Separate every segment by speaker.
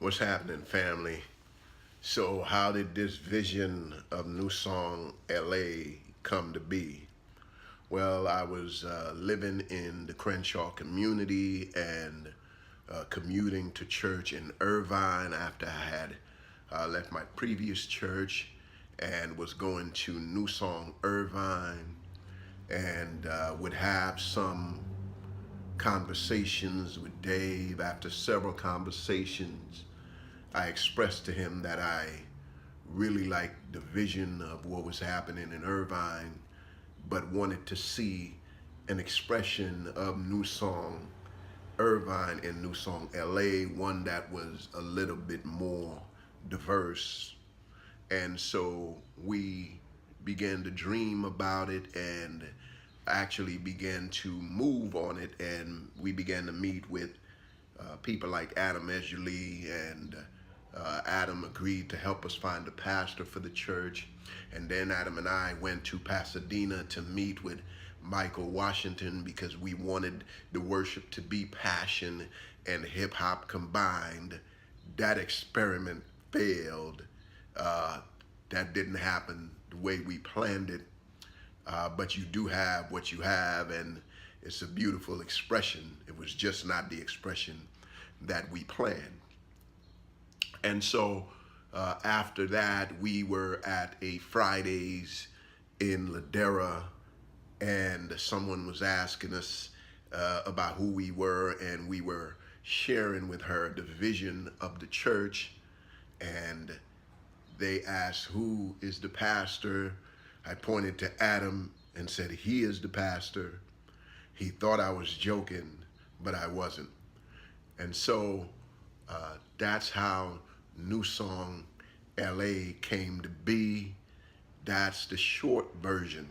Speaker 1: What's happening, family? So, how did this vision of Newsong, LA come to be? Well, I was living in the Crenshaw community and commuting to church in Irvine after I had left my previous church and was going to Newsong, Irvine, and would have some conversations with Dave. After several conversations, I expressed to him that I really liked the vision of what was happening in Irvine, but wanted to see an expression of Newsong, Irvine and Newsong, LA, one that was a little bit more diverse. And so we began to dream about it and actually began to move on it, and we began to meet with people like Adam Edgerly, and Adam agreed to help us find a pastor for the church. And then Adam and I went to Pasadena to meet with Michael Washington because we wanted the worship to be passion and hip hop combined. That experiment failed. That didn't happen the way we planned it. But you do have what you have, and it's a beautiful expression. It was just not the expression that we planned. And so after that, we were at a Fridays in Ladera, and someone was asking us about who we were, and we were sharing with her the vision of the church. And they asked, "Who is the pastor?" I pointed to Adam and said, "He is the pastor." He thought I was joking, but I wasn't. And so that's how Newsong, LA came to be. That's the short version.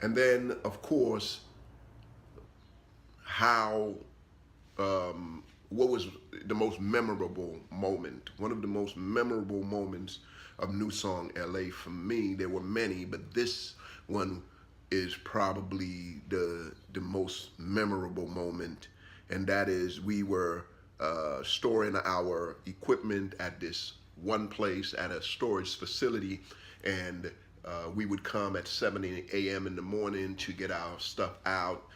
Speaker 1: And then, of course, how, what was the most memorable moment? One of the most memorable moments of Newsong, LA for me, there were many, but this one is probably the most memorable moment. And that is, we were storing our equipment at this one place at a storage facility, and we would come at 7 a.m. in the morning to get our stuff out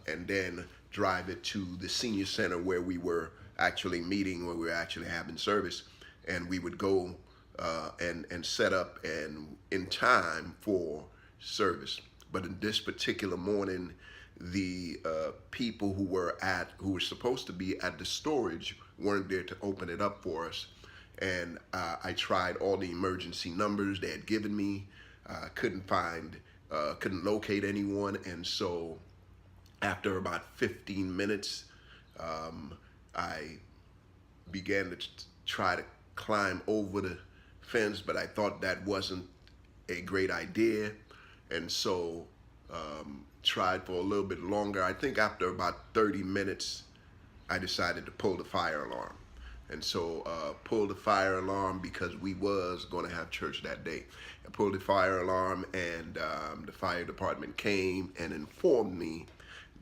Speaker 1: and then drive it to the senior center where we were actually meeting, where we were actually having service, and we would go and set up and in time for service. But in this particular morning, the people who were supposed to be at the storage weren't there to open it up for us. And I tried all the emergency numbers they had given me. Couldn't locate anyone. And so after about 15 minutes, I began to try to climb over the fence, but I thought that wasn't a great idea. And so tried for a little bit longer. I think after about 30 minutes, I decided to pull the fire alarm. And so pulled the fire alarm because we was going to have church that day. I pulled the fire alarm, and the fire department came and informed me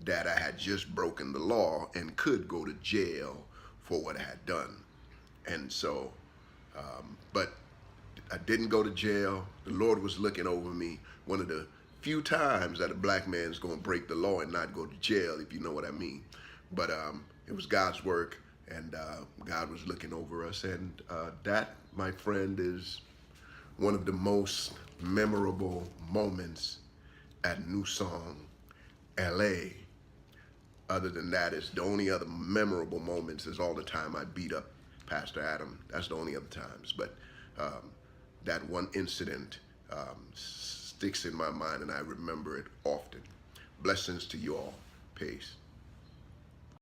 Speaker 1: that I had just broken the law and could go to jail for what I had done. And so, but I didn't go to jail. The Lord was looking over me. One of the few times that a black man's gonna break the law and not go to jail, if you know what I mean. But it was God's work, and God was looking over us. And that, my friend, is one of the most memorable moments at Newsong, LA. Other than that, it's the only other memorable moments is all the time I beat up Pastor Adam. That's the only other times. But that one incident sticks in my mind, and I remember it often. Blessings to you all. Peace.